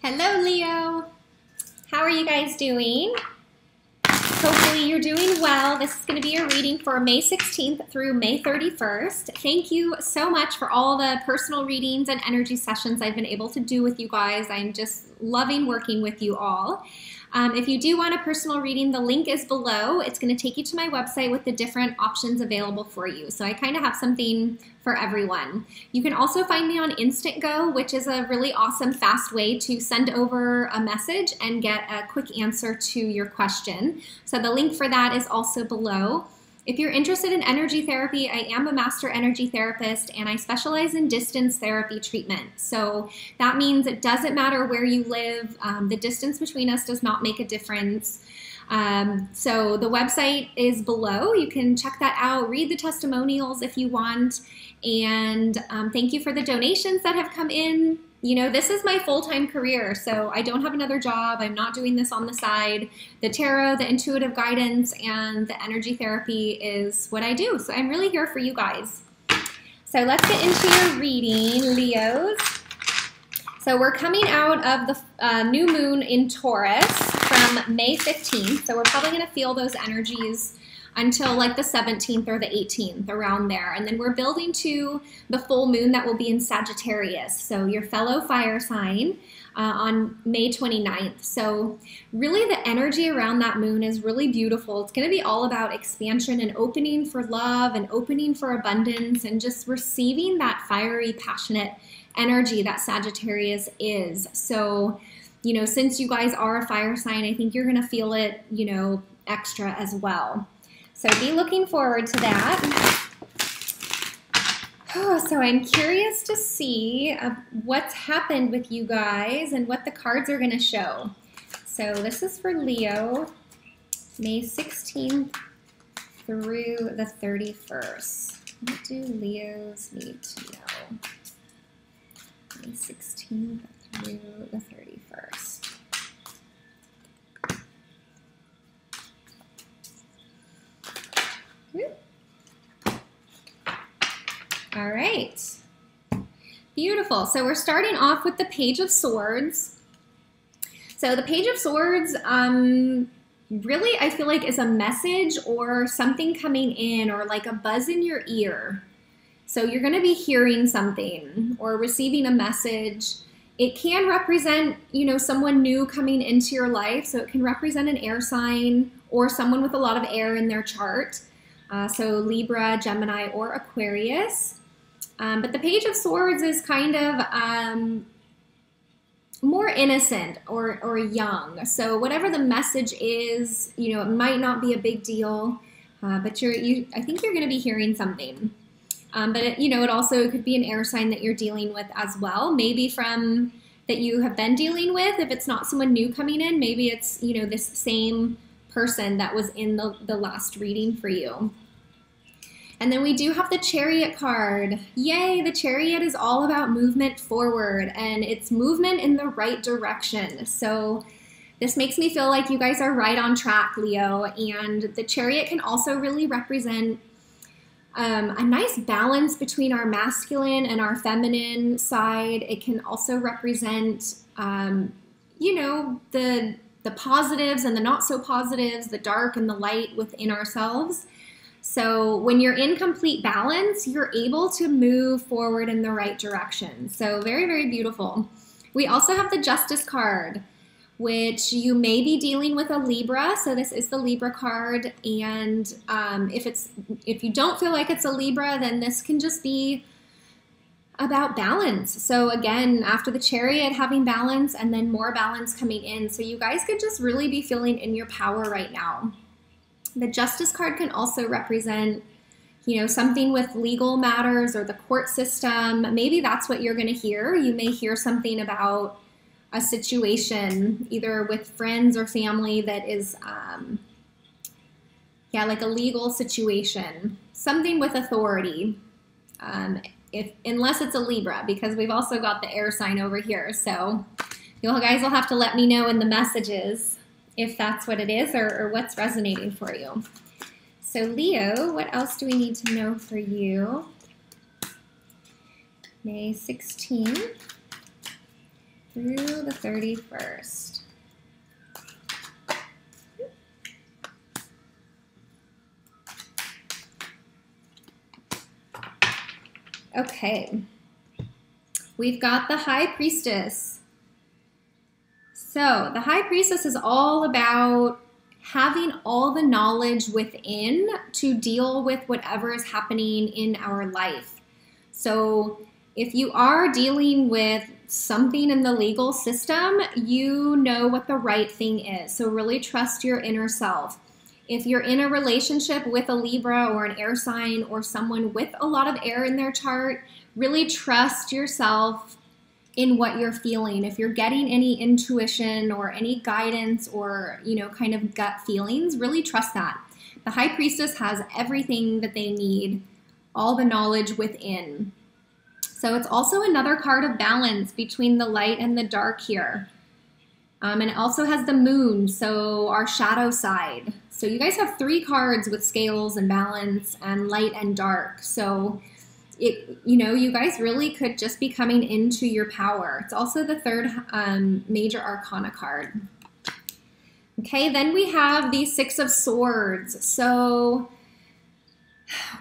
Hello, Leo. How are you guys doing? Hopefully you're doing well. This is going to be a reading for May 16th through May 31st. Thank you so much for all the personal readings and energy sessions I've been able to do with you guys. I'm just loving working with you all. If you do want a personal reading, the link is below. It's going to take you to my website with the different options available for you. So I kind of have something for everyone. You can also find me on Instantgo, which is a really awesome, fast way to send over a message and get a quick answer to your question. So the link for that is also below. If you're interested in energy therapy, I am a master energy therapist and I specialize in distance therapy treatment. So that means it doesn't matter where you live. The distance between us does not make a difference. So the website is below. You can check that out, read the testimonials if you want. And thank you for the donations that have come in. You know, this is my full-time career, so I don't have another job. I'm not doing this on the side. The tarot, the intuitive guidance, and the energy therapy is what I do. So I'm really here for you guys. So let's get into your reading, Leos. So we're coming out of the new moon in Taurus from May 15th. So we're probably going to feel those energies until like the 17th or the 18th, around there. And then we're building to the full moon that will be in Sagittarius, so your fellow fire sign, on May 29th. So really the energy around that moon is really beautiful. It's going to be all about expansion and opening for love and opening for abundance and just receiving that fiery, passionate energy that Sagittarius is. So, you know, since you guys are a fire sign, I think you're going to feel it, you know, extra as well. So be looking forward to that. Oh, so I'm curious to see what's happened with you guys and what the cards are going to show. So this is for Leo, May 16th through the 31st. What do Leos need to know? May 16th through the 31st. All right, beautiful. So we're starting off with the Page of Swords. So the Page of Swords, really I feel like is a message or something coming in, or like a buzz in your ear. So you're going to be hearing something or receiving a message. It can represent, you know, someone new coming into your life. So it can represent an air sign or someone with a lot of air in their chart. So Libra, Gemini, or Aquarius. But the Page of Swords is kind of more innocent or young. So whatever the message is, you know, it might not be a big deal, but I think you're going to be hearing something. But you know, it also could be an air sign that you're dealing with as well. Maybe from that you have been dealing with. If it's not someone new coming in, maybe it's, you know, this same person that was in the last reading for you. And then we do have the Chariot card. Yay, the Chariot is all about movement forward, and it's movement in the right direction. So this makes me feel like you guys are right on track, Leo. And the Chariot can also really represent a nice balance between our masculine and our feminine side. It can also represent, you know, the positives and the not so positives, the dark and the light within ourselves. So when you're in complete balance, you're able to move forward in the right direction. So very, very beautiful. We also have the Justice card, which you may be dealing with a Libra. So this is the Libra card. And if you don't feel like it's a Libra, then this can just be about balance. So again, after the Chariot, having balance and then more balance coming in. So you guys could just really be feeling in your power right now. The Justice card can also represent, you know, something with legal matters or the court system. Maybe that's what you're going to hear. You may hear something about a situation, either with friends or family, that is, yeah, like a legal situation, something with authority, unless it's a Libra, because we've also got the air sign over here. So you guys will have to let me know in the messages if that's what it is or what's resonating for you. So Leo, what else do we need to know for you? May 16th through the 31st. Okay, we've got the High Priestess. So the High Priestess is all about having all the knowledge within to deal with whatever is happening in our life. So if you are dealing with something in the legal system, you know what the right thing is. So really trust your inner self. If you're in a relationship with a Libra or an air sign or someone with a lot of air in their chart, really trust yourself in what you're feeling. If you're getting any intuition or any guidance or, kind of gut feelings, really trust that. The High Priestess has everything that they need, all the knowledge within. So it's also another card of balance between the light and the dark here. And it also has the moon, so our shadow side. So you guys have 3 cards with scales and balance and light and dark. So you guys really could just be coming into your power. It's also the 3rd major arcana card. Okay, then we have the 6 of Swords. So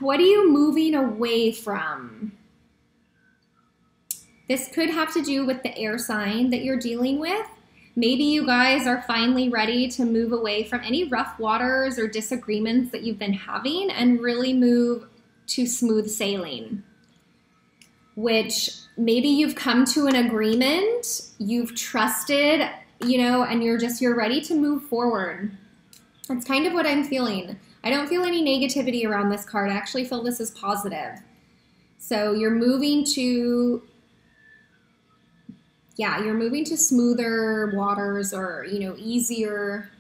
what are you moving away from? This could have to do with the air sign that you're dealing with. Maybe you guys are finally ready to move away from any rough waters or disagreements that you've been having and really move to smooth sailing, which maybe you've come to an agreement, you've trusted, and you're ready to move forward. That's kind of what I'm feeling. I don't feel any negativity around this card. I actually feel this is positive. So you're moving to smoother waters or, easier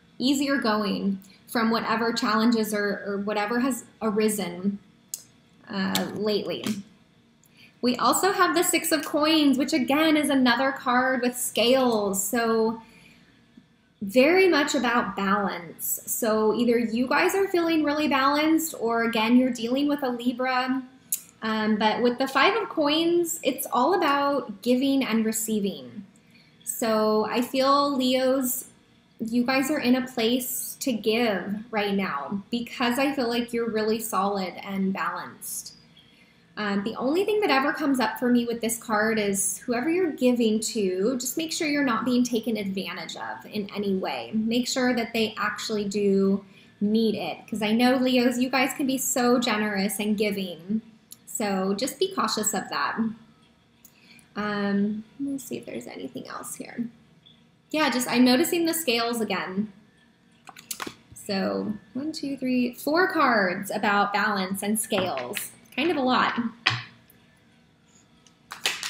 going from whatever challenges or whatever has arisen lately. We also have the 6 of Coins, which again is another card with scales. So very much about balance. So either you guys are feeling really balanced or again, you're dealing with a Libra. But with the 5 of Coins, it's all about giving and receiving. So I feel, Leos, you guys are in a place to give right now because I feel like you're really solid and balanced. The only thing that ever comes up for me with this card is whoever you're giving to, just make sure you're not being taken advantage of in any way. Make sure that they actually do need it. Because I know, Leos, you guys can be so generous and giving. So just be cautious of that. Let me see if there's anything else here. Yeah, I'm noticing the scales again. So 1, 2, 3, 4 cards about balance and scales. Kind of a lot.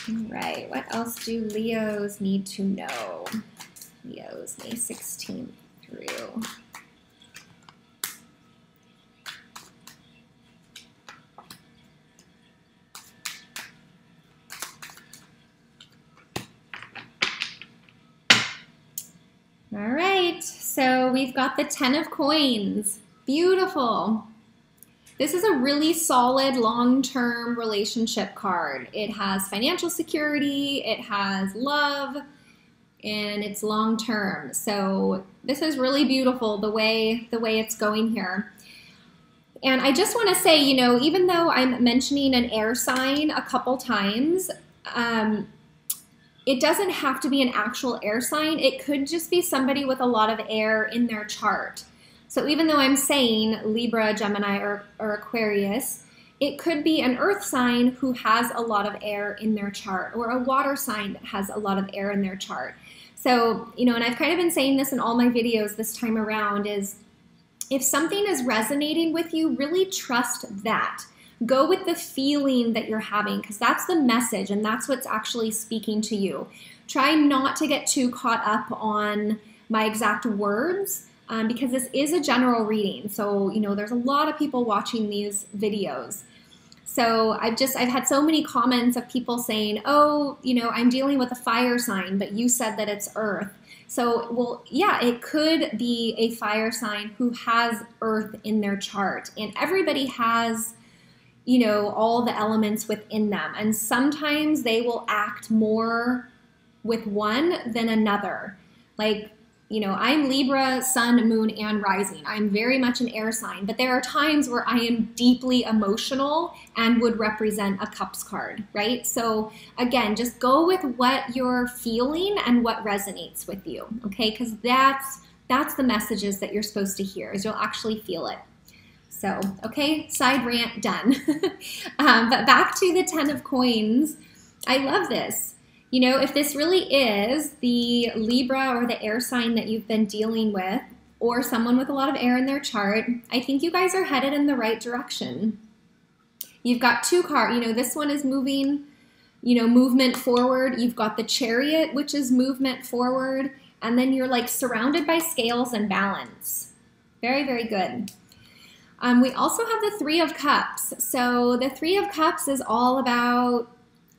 All right, what else do Leos need to know? Leos, May 16th through. All right, so we've got the 10 of Coins. Beautiful. This is a really solid long-term relationship card. It has financial security, it has love, and it's long-term. So this is really beautiful the way it's going here. And I just want to say, even though I'm mentioning an air sign a couple times, it doesn't have to be an actual air sign. It could just be somebody with a lot of air in their chart. So even though I'm saying Libra, Gemini, or Aquarius, it could be an earth sign who has a lot of air in their chart, or a water sign that has a lot of air in their chart. So, and I've kind of been saying this in all my videos this time around, is if something is resonating with you, really trust that. Go with the feeling that you're having, because that's the message and that's what's actually speaking to you. Try not to get too caught up on my exact words, because this is a general reading. So, there's a lot of people watching these videos. So I've had so many comments of people saying, oh, I'm dealing with a fire sign, but you said that it's earth. So, well, yeah, it could be a fire sign who has earth in their chart. And everybody has, all the elements within them. And sometimes they will act more with one than another. Like, you know, I'm Libra, sun, moon, and rising. I'm very much an air sign, but there are times where I am deeply emotional and would represent a cups card, right? So again, just go with what you're feeling and what resonates with you, okay? Because that's the messages that you're supposed to hear, is you'll actually feel it. So, okay, side rant done. But back to the 10 of coins. I love this. You know, if this really is the Libra or the air sign that you've been dealing with, or someone with a lot of air in their chart, I think you guys are headed in the right direction. You've got two cards. You know, this one is moving, you know, movement forward. You've got the Chariot, which is movement forward. And then you're like surrounded by scales and balance. Very, very good. We also have the Three of Cups. So the Three of Cups is all about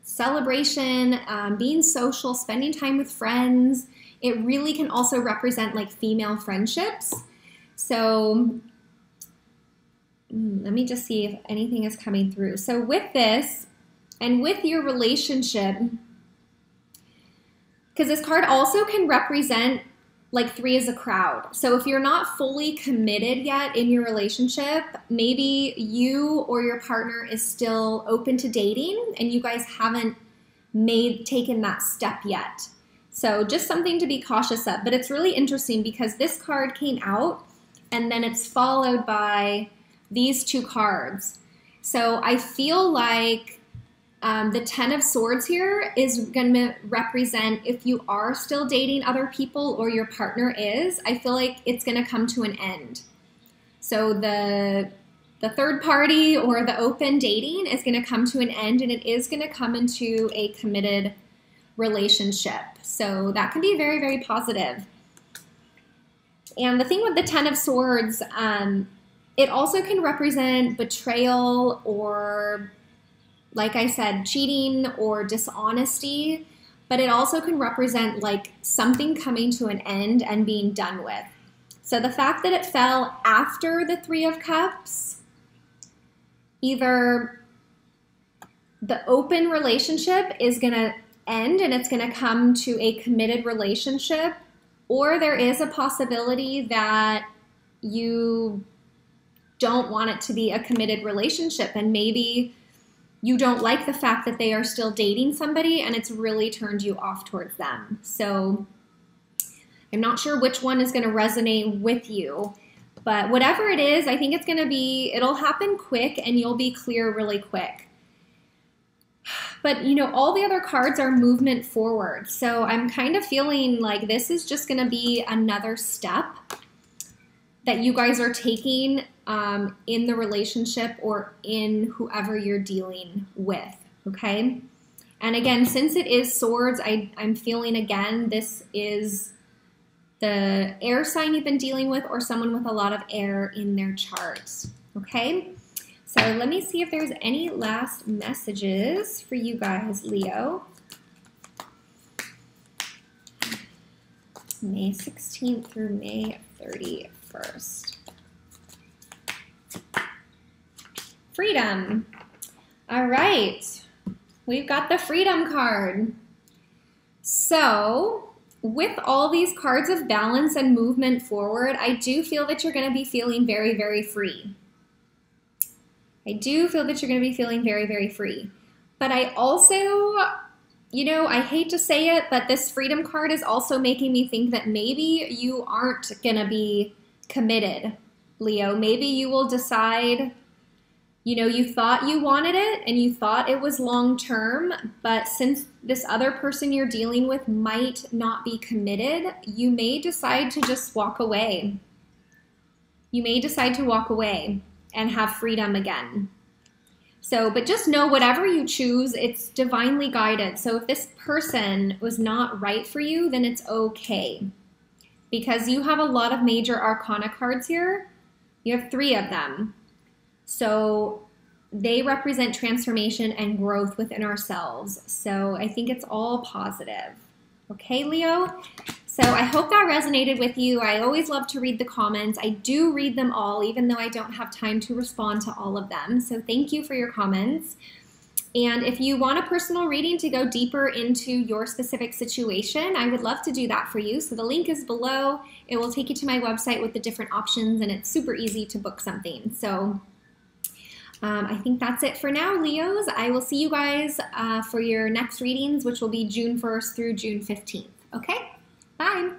celebration, being social, spending time with friends. It really can also represent like female friendships. So let me just see if anything is coming through. So with this and with your relationship, because this card also can represent like three as a crowd. So if you're not fully committed yet in your relationship, maybe you or your partner is still open to dating and you guys haven't taken that step yet. So just something to be cautious of. But it's really interesting because this card came out and then it's followed by these two cards. So I feel like the 10 of Swords here is going to represent if you are still dating other people or your partner is, I feel like it's going to come to an end. So the third party or the open dating is going to come to an end, and it is going to come into a committed relationship. So that can be very, very positive. And the thing with the 10 of Swords, it also can represent betrayal or, like I said, cheating or dishonesty, but it also can represent like something coming to an end and being done with. So the fact that it fell after the Three of Cups, either the open relationship is going to end and it's going to come to a committed relationship, or there is a possibility that you don't want it to be a committed relationship and maybe you don't like the fact that they are still dating somebody and it's really turned you off towards them. So I'm not sure which one is going to resonate with you, but whatever it is, I think it's going to be, it'll happen quick and you'll be clear really quick. But you know, all the other cards are movement forward. So I'm kind of feeling like this is just going to be another step that you guys are taking in the relationship or in whoever you're dealing with, okay? And again, since it is Swords, I'm feeling again, this is the air sign you've been dealing with or someone with a lot of air in their charts, okay? So let me see if there's any last messages for you guys, Leo. May 16th through May 31st. Freedom. All right. We've got the Freedom card. So with all these cards of balance and movement forward, I do feel that you're going to be feeling very, very free. I do feel that you're going to be feeling very, very free. But I also, you know, I hate to say it, but this Freedom card is also making me think that maybe you aren't going to be committed, Leo. Maybe you will decide, you know, you thought you wanted it and you thought it was long term, but since this other person you're dealing with might not be committed, you may decide to just walk away. You may decide to walk away and have freedom again. So, but just know whatever you choose, it's divinely guided. So if this person was not right for you, then it's okay. Because you have a lot of major arcana cards here. You have 3 of them. So they represent transformation and growth within ourselves. So I think it's all positive. Okay, Leo? So I hope that resonated with you. I always love to read the comments. I do read them all, even though I don't have time to respond to all of them. So thank you for your comments. And if you want a personal reading to go deeper into your specific situation, I would love to do that for you. So the link is below. It will take you to my website with the different options, and it's super easy to book something. So I think that's it for now, Leos. I will see you guys for your next readings, which will be June 1st through June 15th. Okay? Bye.